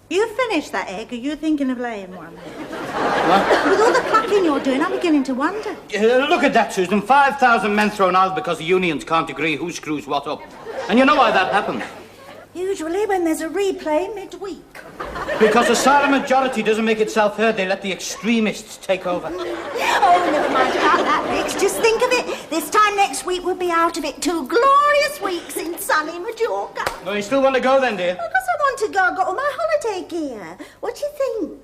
You finished that egg, or you thinking of laying one? What? With all the clucking you're doing, I'm beginning to wonder. Look at that, Susan. 5,000 men thrown out because the unions can't agree who screws what up. And you know why that happens? Usually when there's a replay midweek. Because the silent majority doesn't make itself heard, they let the extremists take over. Oh, never mind about that, Rex. Just think of it. This time next week we'll be out of it 2 glorious weeks in sunny Majorca. Oh, you still want to go then, dear? Of course I want to go. I've got all my holiday gear. What do you think?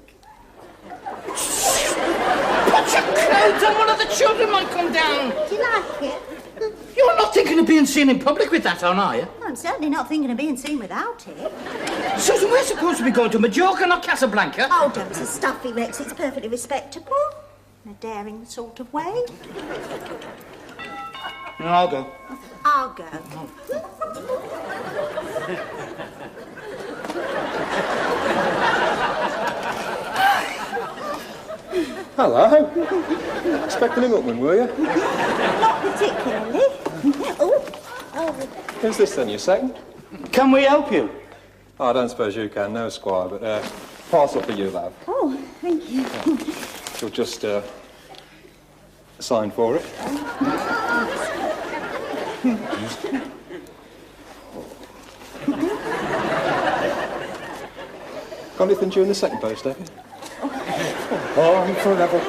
Put your clothes on, one of the children might come down. Do you like it? You're not thinking of being seen in public with that on, are you? I'm certainly not thinking of being seen without it. Susan, we're supposed to be going to Majorca, not Casablanca. Oh, don't be stuffy, Rex. It's perfectly respectable. In a daring sort of way. No, I'll go. I'll go. Hello. Expecting him up, were you? Not particularly. Oh. Who's this then, your second? Can we help you? Oh, I don't suppose you can, no, Squire, but parcel for you, love. Oh, thank you. You'll just sign for it. Got anything during the second post, have you? Oh, forever.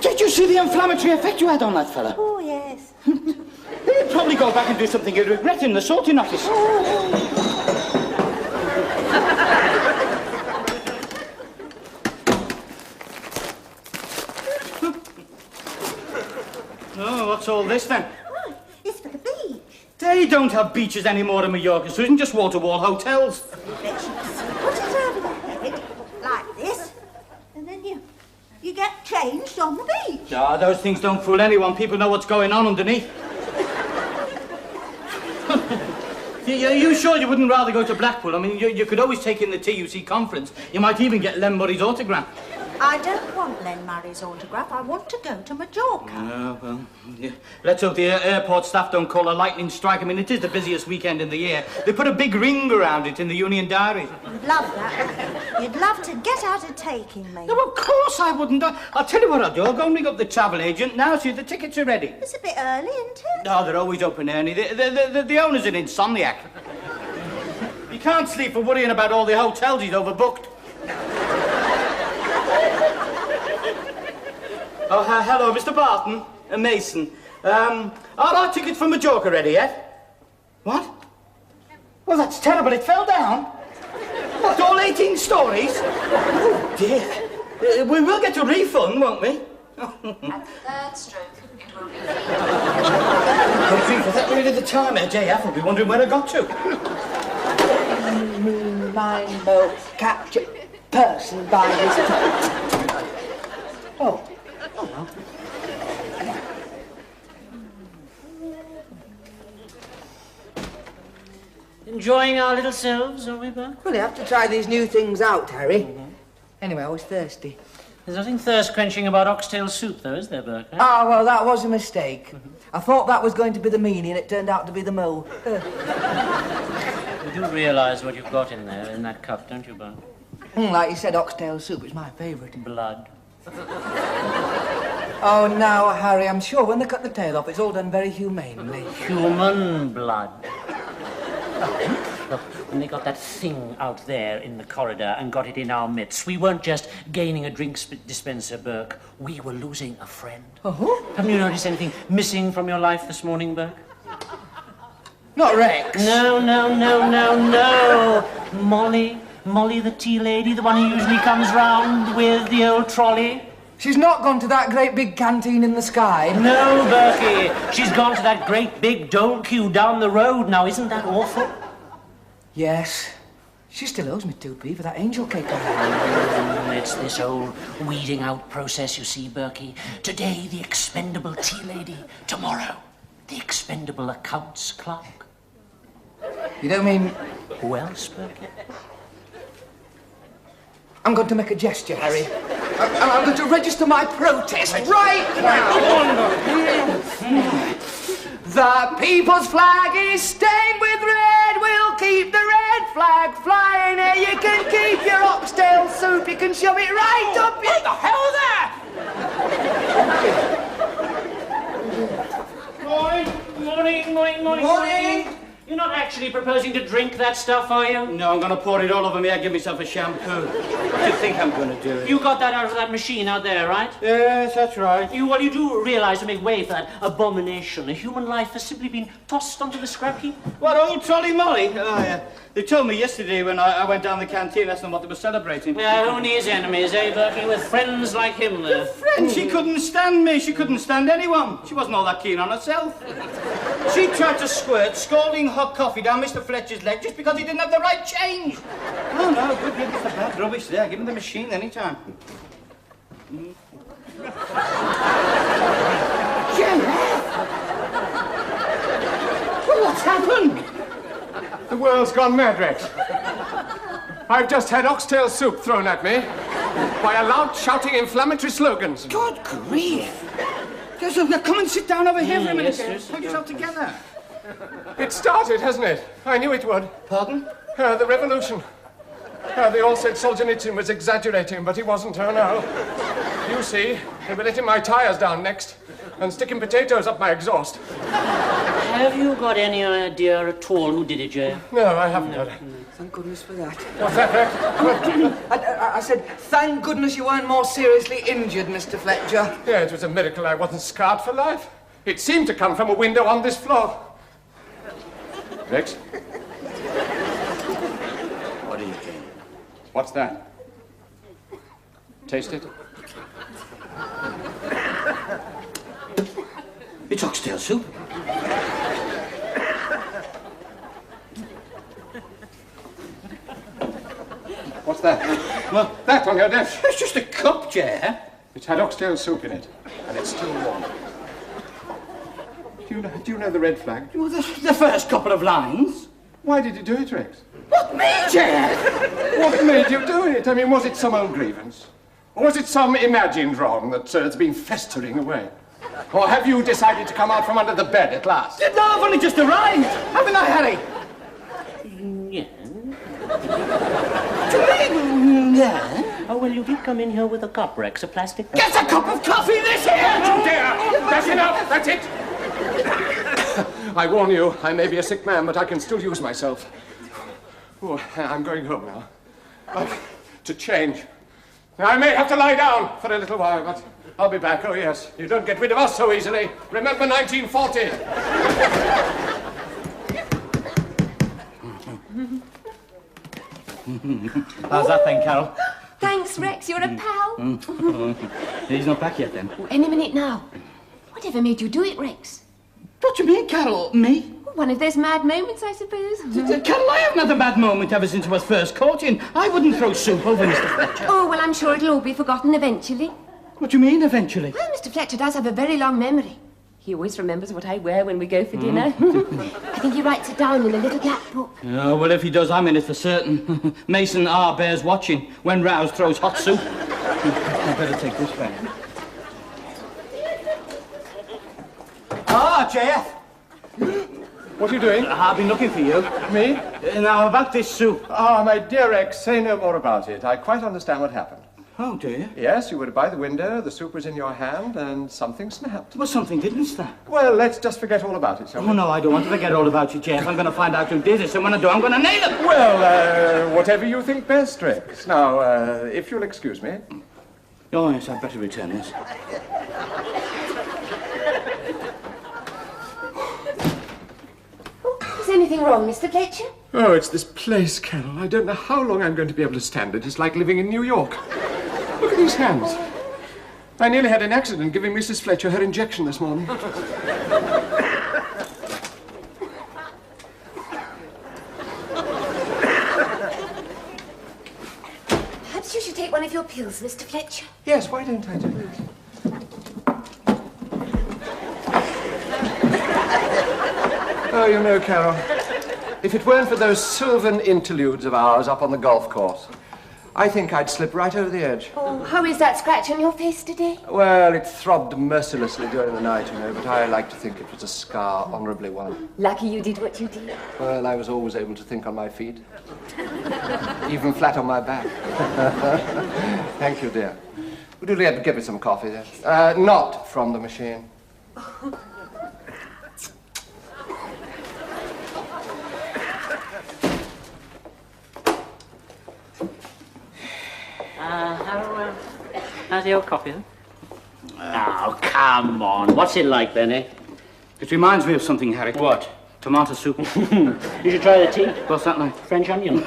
Did you see the inflammatory effect you had on that fella? Oh, yes. He'd probably go back and do something he'd regret in the sorting office. Oh, what's all this then? Oh, it's for the beach. They don't have beaches anymore in Mallorca, Susan, just wall-to-wall hotels. Put it over the head, like this, and then you get changed on the beach. Ah, those things don't fool anyone. People know what's going on underneath. Are you sure you wouldn't rather go to Blackpool? I mean, you could always take in the TUC conference. You might even get Len Murray's autograph. I don't want Len Murray's autograph. I want to go to Majorca. Well, yeah. Let's hope the airport staff don't call a lightning strike. I mean, it is the busiest weekend in the year. They put a big ring around it in the Union Diary. You'd love that. You'd love to get out of taking me. No, of course I wouldn't. I'll tell you what I'll do. I'll go and ring up the travel agent now, see if the tickets are ready. It's a bit early, isn't it? No, they're always open, Ernie. The owner's an insomniac. He can't sleep for worrying about all the hotels he's overbooked. Oh, hello, Mr. Barton. Mason. Are our tickets for Majorca ready yet? What? Well, that's terrible. It fell down. What, all 18 stories? Oh, dear. We will get a refund, won't we? At the third stroke, it will be If that really the time, JF will be wondering where I got to. Mine boat capture person by his time. Oh. Oh, well. Enjoying our little selves, are we, Burke? Well, you have to try these new things out, Harry. Anyway, I was thirsty. There's nothing thirst-quenching about oxtail soup, though, is there, Burke? Eh? Ah, well, that was a mistake. I thought that was going to be the meaning, and it turned out to be the mo. You do realise what you've got in there, in that cup, don't you, Burke? Like you said, oxtail soup is my favourite. Blood. Oh, now, Harry, I'm sure when they cut the tail off, it's all done very humanely. Human blood. Look, when they got that thing out there in the corridor and got it in our midst, we weren't just gaining a drink dispenser, Burke. We were losing a friend. Oh? Haven't you noticed anything missing from your life this morning, Burke? Not Rex. No. Molly, the tea lady, the one who usually comes round with the old trolley. She's not gone to that great big canteen in the sky. No, Berkey. She's gone to that great big dole queue down the road now. Isn't that awful? Yes. She still owes me 2p for that angel cake I had. It's this old weeding out process, you see, Berkey. Today, the expendable tea lady. Tomorrow, the expendable accounts clerk. You don't mean... Who else, Berkey? I'm going to make a gesture, Harry. I'm going to register my protest right now. The people's flag is stained with red. We'll keep the red red flag flying here. You can keep your oxtail soup. You can shove it right up. What the hell's that? Morning. You're not actually proposing to drink that stuff, are you? No, I'm going to pour it all over me. I give myself a shampoo. What do you think I'm going to do? You got that out of that machine out there, right? Yes, that's right. You do realise to make way for that abomination. A human life has simply been tossed onto the scrap heap. What, old Trolly Molly? Oh, yeah. They told me yesterday when I went down the canteen, that's not what they were celebrating. Yeah, only his enemies, eh, Burke? With friends like him there. Friend, she couldn't stand me. She couldn't stand anyone. She wasn't all that keen on herself. She tried to squirt scalding hot coffee down Mr Fletcher's leg just because he didn't have the right change. Oh, no, good riddance to bad rubbish there. Give him the machine anytime. Jeff! Well, what's happened? The world's gone mad, Rex. I've just had oxtail soup thrown at me by a loud shouting inflammatory slogans. Good grief. Come and sit down over here for a minute. yes. Hold yourself together. It started, hasn't it? I knew it would. Pardon? The revolution. They all said Solzhenitsyn was exaggerating, but he wasn't. Oh, no. You see, they were letting my tyres down next and sticking potatoes up my exhaust. Have you got any idea at all who did it, Jay? No, I haven't got it. Thank goodness for that. What's that, Rex? I said, thank goodness you weren't more seriously injured, Mr Fletcher. Yeah, it was a miracle I wasn't scarred for life. It seemed to come from a window on this floor. Rex? What are you doing? What's that? Taste it? It's oxtail soup. What's that? Well, that on your desk. It's just a cup, Jay. It's had oxtail soup in it, and it's still warm. Do you know the red flag? Well, the first couple of lines. Why did you do it, Rex? What, me, Jay? What made you do it? I mean, was it some old grievance? Or was it some imagined wrong that's been festering away? Or have you decided to come out from under the bed at last? No, I've only just arrived. Haven't I, Harry? Yeah. Yeah. Oh, well, you did come in here with a cup, Rex, a plastic... Get a cup of coffee this here! Oh, dear! That's enough! That's it! I warn you, I may be a sick man, but I can still use myself. Oh, I'm going home now. To change. I may have to lie down for a little while, but I'll be back. Oh, yes. You don't get rid of us so easily. Remember 1940. How's that then, Carol? Thanks, Rex. You're a pal. He's not back yet, then. Any minute now. Whatever made you do it, Rex? What do you mean, Carol? Me? One of those mad moments, I suppose. Carol, I haven't had a bad moment ever since I was first caught in. I wouldn't throw soup over Mr Fletcher. Oh, well, I'm sure it'll all be forgotten eventually. What do you mean, eventually? Well, Mr Fletcher does have a very long memory. He always remembers what I wear when we go for dinner. I think he writes it down in a little black book. Oh, well, if he does, I'm in it for certain. Mason R. bears watching. When roused, throws hot soup. I better take this back. Ah, JF. What are you doing? I've been looking for you. Me? Now, about this soup. Ah, my dear Rex, say no more about it. I quite understand what happened. Oh, do you? Yes, you were by the window, the soup was in your hand, and something snapped. Well, something didn't snap. Well, let's just forget all about it, shall we? Oh, no, I don't want to forget all about you, Jeff. I'm going to find out who did it, and when I do, I'm going to nail him. Well, whatever you think best, Rex. Now, if you'll excuse me. Oh, yes, I'd better return this. Is anything wrong, Mr Fletcher? Oh, it's this place, Carol. I don't know how long I'm going to be able to stand it. It's like living in New York. Look at these hands. I nearly had an accident giving Mrs. Fletcher her injection this morning. Perhaps you should take one of your pills, Mr Fletcher. Yes, why don't I do it? Oh, you know, Carol, if it weren't for those sylvan interludes of ours up on the golf course, I think I'd slip right over the edge. Oh, how is that scratch on your face today? Well, it throbbed mercilessly during the night, you know, but I like to think it was a scar honourably won. Lucky you did what you did. Well, I was always able to think on my feet. Even flat on my back. Thank you, dear. Would you give me some coffee, then? Not from the machine. How's the old coffee, then? Oh, come on. What's it like, then, eh? It reminds me of something, Harry. What? Tomato soup. You should try the tea. What's that like? French onion.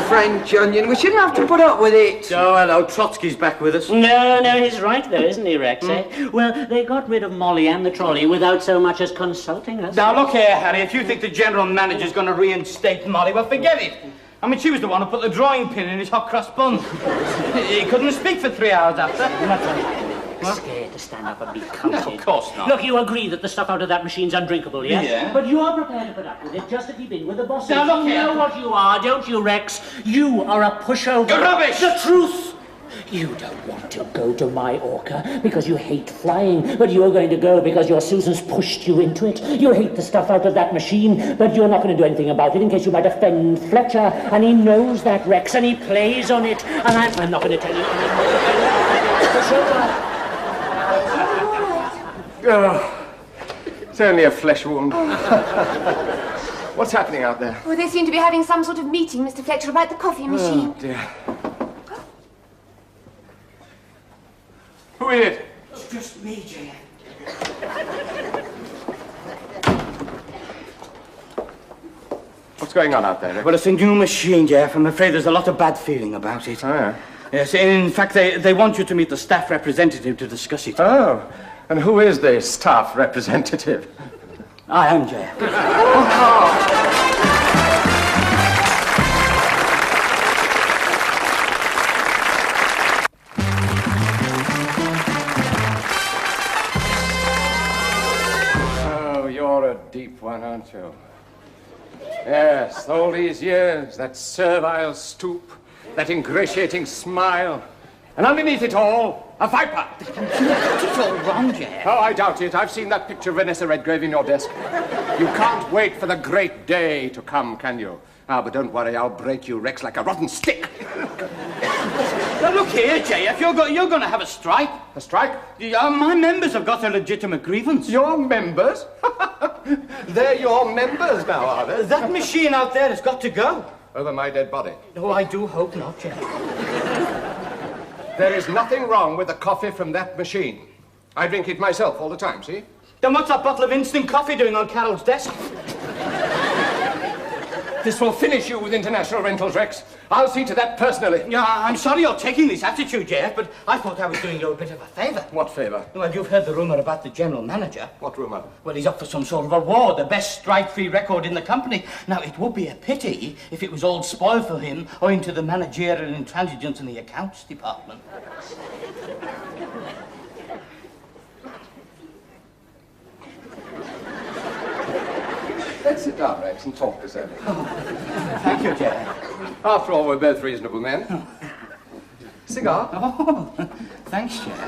French onion, we shouldn't have to put up with it. Oh, hello, Trotsky's back with us. No, he's right, though, isn't he, Rex, eh? Well, they got rid of Molly and the trolley without so much as consulting us. Now, look here, Harry, if you think the general manager's going to reinstate Molly, well, forget it. I mean, she was the one who put the drawing pin in his hot cross buns. He couldn't speak for 3 hours after. What? Scared to stand up and be counted. No, of course not. Look, you agree that the stuff out of that machine's undrinkable, yes? Yeah. But you are prepared to put up with it just to keep in with the bosses. Now, look you here. know what you are, don't you, Rex? You are a pushover. You're rubbish! The truth! You don't want to go to Mallorca because you hate flying, but you're going to go because your Susan's pushed you into it. You hate the stuff out of that machine, but you're not going to do anything about it in case you might offend Fletcher, and he knows that, Rex, and he plays on it, and I'm not going to tell you. Pushover. Oh, it's only a flesh wound. What's happening out there? Oh, they seem to be having some sort of meeting, Mr. Fletcher, about the coffee machine. Oh, dear. Who is it? It's just me, Jay. What's going on out there, Rick? Well, it's a new machine, Jeff. I'm afraid there's a lot of bad feeling about it. Oh, yeah. Yes, in fact, they want you to meet the staff representative to discuss it. Oh, and who is the staff representative? I am, Jeff. Oh, you're a deep one, aren't you? Yes, all these years, that servile stoop, that ingratiating smile, and underneath it all, a viper. It's all wrong, Jeff. Oh, I doubt it. I've seen that picture of Vanessa Redgrave in your desk. You can't wait for the great day to come, can you? Ah, but don't worry, I'll break you, Rex, like a rotten stick. Now, look here, JF, you're going to have a strike. A strike? My members have got a legitimate grievance. Your members? They're your members now, are they? That machine out there has got to go. Over my dead body. Oh, I do hope not, Jeff. There is nothing wrong with the coffee from that machine. I drink it myself all the time, see? Then what's that bottle of instant coffee doing on Carol's desk? This will finish you with international rentals, Rex. I'll see to that personally. Yeah, I'm sorry you're taking this attitude, Jeff, but I thought I was doing you a bit of a favour. What favour? Well, you've heard the rumour about the general manager. What rumour? Well, he's up for some sort of award, the best strike-free record in the company. Now, it would be a pity if it was all spoiled for him owing to the managerial intransigence in the accounts department. Let's sit down, Rex, and talk this over. Thank you, Jeff. After all, we're both reasonable men. Cigar? Oh, thanks, Jeff.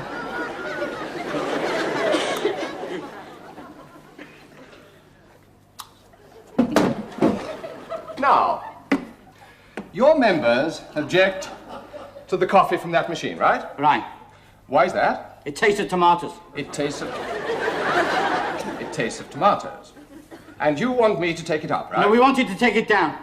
Now, your members object to the coffee from that machine, right? Right. Why is that? It tastes of tomatoes. It tastes of tomatoes. And you want me to take it up, right? No, we want you to take it down.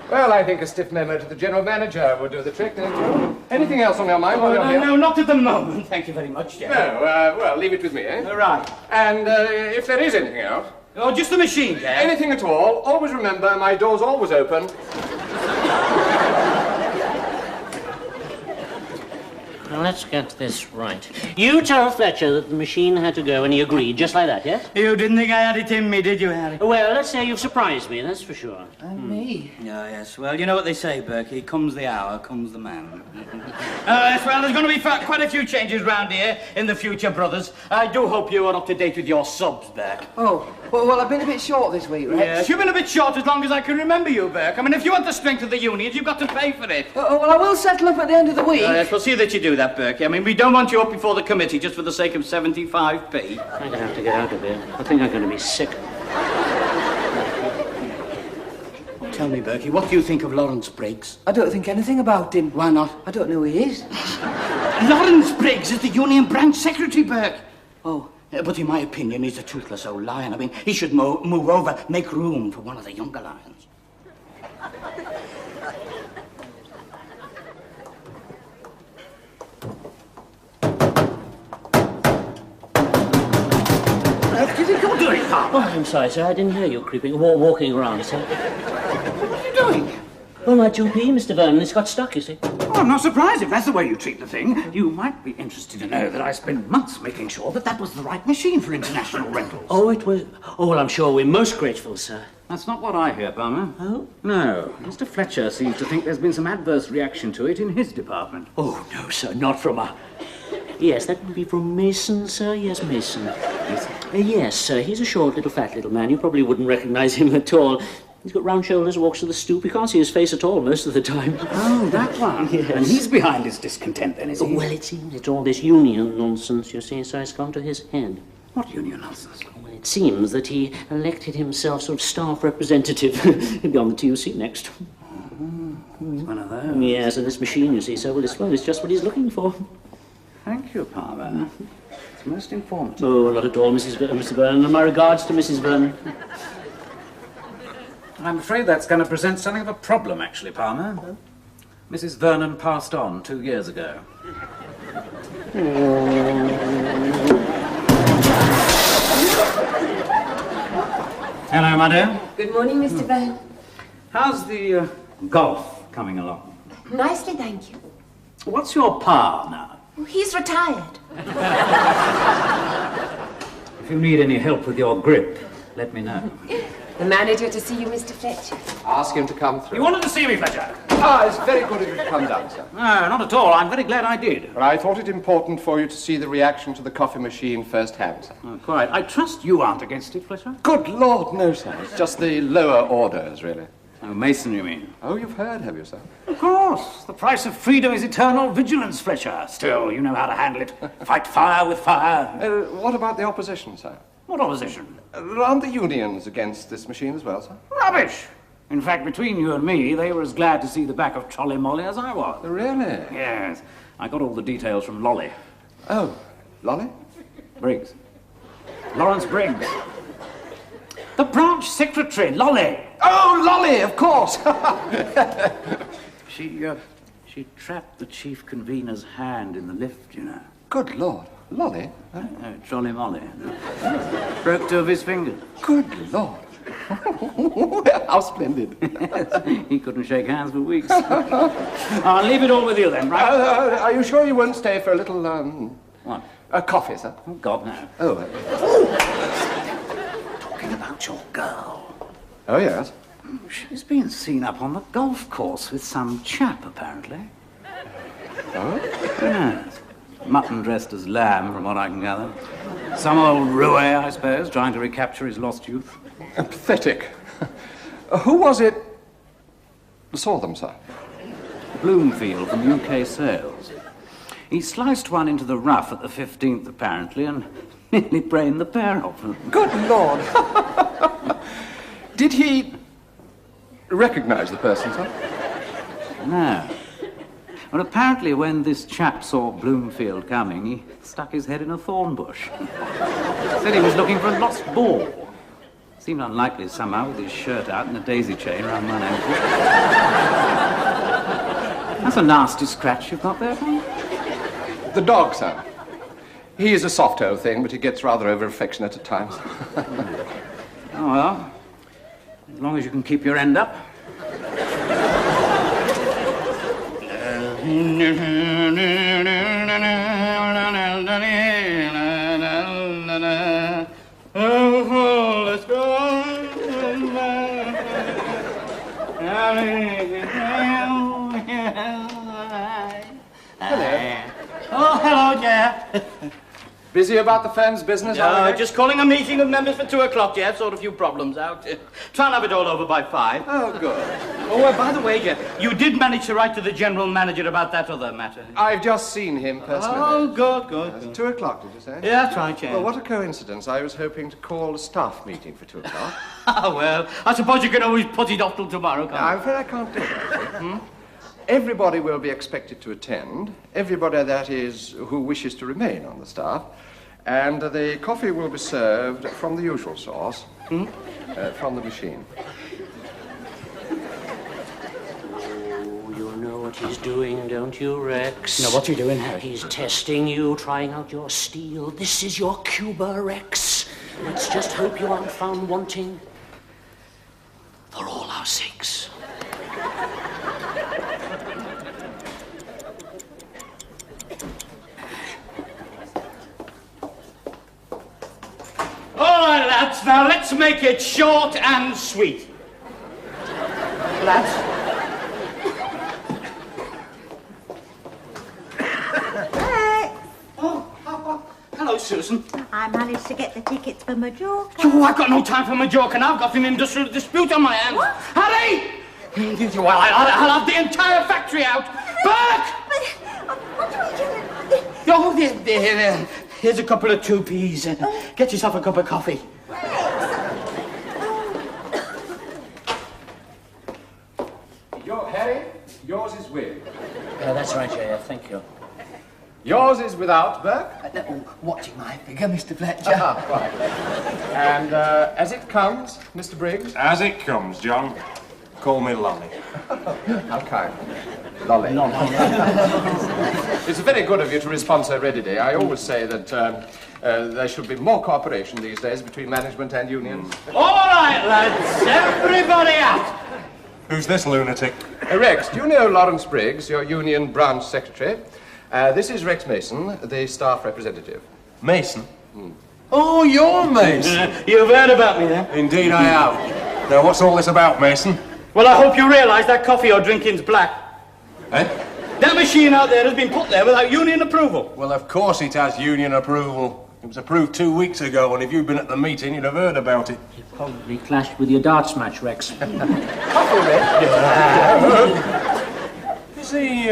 Well, I think a stiff memo to the general manager would do the trick, don't you? Anything else on your mind while you're here? No, not at the moment. Thank you very much, Jeff. No, well, leave it with me, eh? Right. And if there is anything else, Oh, just the machine, Jeff. anything at all, always remember my door's always open. Now, let's get this right. You tell Fletcher that the machine had to go, and he agreed, just like that, yes? You didn't think I had it in me, did you, Harry? Well, let's say you've surprised me, that's for sure. And me. Yeah, yes. Well, you know what they say, Berkey. Comes the hour, comes the man. Yes, well, there's going to be quite a few changes round here in the future, brothers. I do hope you are up to date with your subs, Burke. Oh, well, I've been a bit short this week, Rex. Yes, you've been a bit short as long as I can remember you, Burke. I mean, if you want the strength of the unions, you've got to pay for it. Well, I will settle up at the end of the week. Yes, we'll see that you do that, Burke. I mean, we don't want you up before the committee just for the sake of 75p. I'm going to have to get out of here. I think I'm going to be sick. Tell me, Berkey, what do you think of Lawrence Briggs? I don't think anything about him. Why not? I don't know who he is. Lawrence Briggs is the Union Branch Secretary, Burke. Oh. But in my opinion, he's a toothless old lion. I mean, he should move over, make room for one of the younger lions. What do you think you're doing, Papa? Oh, I'm sorry, sir. I didn't hear you creeping, walking around, sir. What are you doing? Well, my 2p, Mr. Vernon, it's got stuck, you see. Oh, I'm not surprised if that's the way you treat the thing. You might be interested to know that I spent months making sure that was the right machine for international rentals. Oh, it was... Oh, well, I'm sure we're most grateful, sir. That's not what I hear, Palmer. Oh? No. Mr. Fletcher seems to think there's been some adverse reaction to it in his department. Oh, no, sir, not from a... Yes, that would be from Mason, sir. Yes, Mason. Yes, sir. He's a short, little, fat little man. You probably wouldn't recognize him at all. He's got round shoulders, walks to the stoop. You can't see his face at all most of the time. Oh, that one. Yes. And he's behind his discontent, then, is he? Well, it seems it's all this union nonsense, you see, so it's gone to his head. What union nonsense? Well, it seems that he elected himself sort of staff representative. He'll be on the TUC next. He's one of those. Yes, and this machine, you see, sir, well, it's just what he's looking for. Thank you, Palmer. It's most informative. Oh, not at all, Mr. Vernon. And my regards to Mrs. Vernon. I'm afraid that's going to present something of a problem, actually, Palmer. Mrs. Vernon passed on 2 years ago. Hello, my dear. Good morning, Mr. Vernon. How's the golf coming along? Nicely, thank you. What's your par now? Oh, he's retired. If you need any help with your grip, let me know. The manager to see you, Mr. Fletcher. Ask him to come through. You wanted to see me, Fletcher? Ah, it's very good of you to come down, sir. No, not at all. I'm very glad I did. But I thought it important for you to see the reaction to the coffee machine firsthand, sir. Oh, quite. I trust you aren't against it, Fletcher? Good Lord, no, sir. It's just the lower orders, really. Oh, Mason, you mean? Oh, you've heard, have you, sir? Of course. The price of freedom is eternal vigilance, Fletcher. Still, you know how to handle it. Fight fire with fire. What about the opposition, sir? What opposition? Aren't the unions against this machine as well, sir? Rubbish! In fact, between you and me, they were as glad to see the back of Trolley Molly as I was. Really? Yes. I got all the details from Lolly. Oh, Lolly? Briggs. Lawrence Briggs. The branch secretary, Lolly. Oh, Lolly, of course. She trapped the chief convener's hand in the lift, you know. Good Lord. Lolly? Trolley Molly. Broke 2 of his fingers. Good Lord. How splendid. He couldn't shake hands for weeks. I'll leave it all with you then, right? Are you sure you won't stay for a little, What? coffee, sir? Oh, God, no. Oh. Talking about your girl. Oh, yes. She's been seen up on the golf course with some chap, apparently. Oh? Yes. Mutton dressed as lamb, from what I can gather. Some old roue, I suppose, trying to recapture his lost youth. Pathetic. Who was it saw them, sir? Bloomfield from UK Sales. He sliced one into the rough at the 15th, apparently, and nearly brained the pair of them. Good Lord. Did he recognize the person, sir? No. Well, apparently when this chap saw Bloomfield coming, he stuck his head in a thorn bush. Said he was looking for a lost ball. Seemed unlikely somehow with his shirt out and a daisy chain around one ankle. That's a nasty scratch you've got there, Tom. The dog, sir. He is a soft old thing, but he gets rather over-affectionate at times. Oh, well. As long as you can keep your end up. Busy about the firm's business, are you? Just calling a meeting of members for 2 o'clock, Jeff. Sort a few problems out. Try and have it all over by 5. Oh, good. Oh, by the way, Jeff, you did manage to write to the general manager about that other matter. I've just seen him personally. Oh, good. 2 o'clock, did you say? Yeah, that's right, Jeff. Well, what a coincidence. I was hoping to call a staff meeting for 2 o'clock. Well, I suppose you can always put it off till tomorrow, can't you? I'm afraid I can't do that. Everybody will be expected to attend. Everybody, that is, who wishes to remain on the staff. And the coffee will be served from the usual source, from the machine. Oh, you know what he's doing, don't you, Rex? No, what's he doing, Harry? He's testing you, trying out your steel. This is your Cuba, Rex. Let's just hope you aren't found wanting for all our sakes. All right, lads, now let's make it short and sweet. Lads? Hello, Susan. I managed to get the tickets for Majorca. Oh, I've got no time for Majorca now. I've got an industrial dispute on my hands. What? Harry! Well, I'll have the entire factory out. Burke! But what are we doing? Oh, there. Here's a couple of 2p's. Get yourself a cup of coffee. Harry, yours is with. That's right, J.F., thank you. Yours is without, Burke? Watching my figure, Mr Fletcher. Right. And as it comes, Mr Briggs? As it comes, John. Call me Lolly. How kind. Lolly. It's very good of you to respond so readily. I always say that there should be more cooperation these days between management and unions. All right, lads. Everybody out. Who's this lunatic? Rex, do you know Lawrence Briggs, your union branch secretary? This is Rex Mason, the staff representative. Mason? Oh, you're Mason. You've heard about me, then? Indeed I have. Now, what's all this about, Mason? Well, I hope you realise that coffee you're drinking's black. Eh? That machine out there has been put there without union approval. Well, of course it has union approval. It was approved 2 weeks ago, and if you'd been at the meeting, you'd have heard about it. You probably clashed with your darts match, Rex. Is he,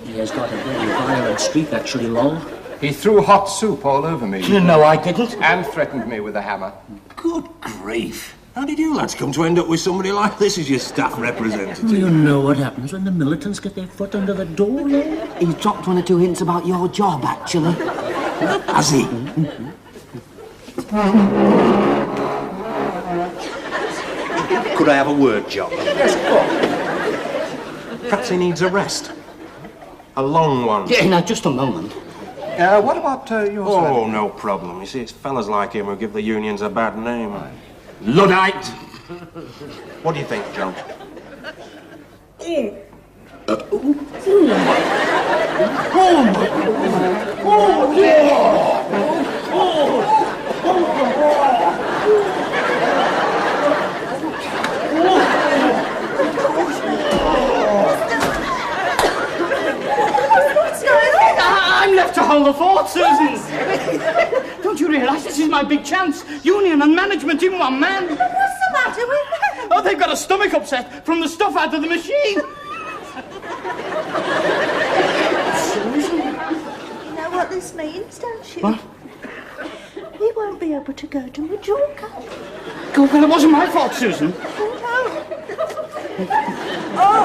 He has got a very violent streak, actually, lol. He threw hot soup all over me. No, I didn't. And threatened me with a hammer. Good grief. How did you lads come to end up with somebody like this as your staff representative? You know what happens when the militants get their foot under the door, lol? He's dropped 1 or 2 hints about your job, actually. Has he? Could I have a word, John? Yes, of course. Perhaps he needs a rest. A long one. Yeah, now, just a moment. What about yours? Oh, no problem. You see, it's fellas like him who give the unions a bad name. Luddite! What do you think, John? I'm left to hold the fort, Susan. Don't you realise this is my big chance? Union and management in one man. What's the matter with them? Oh, they've got a stomach upset from the stuff out of the machine. Susan? You know what this means, don't you? What? We won't be able to go to Majorca. God, well, it wasn't my fault, Susan. Oh!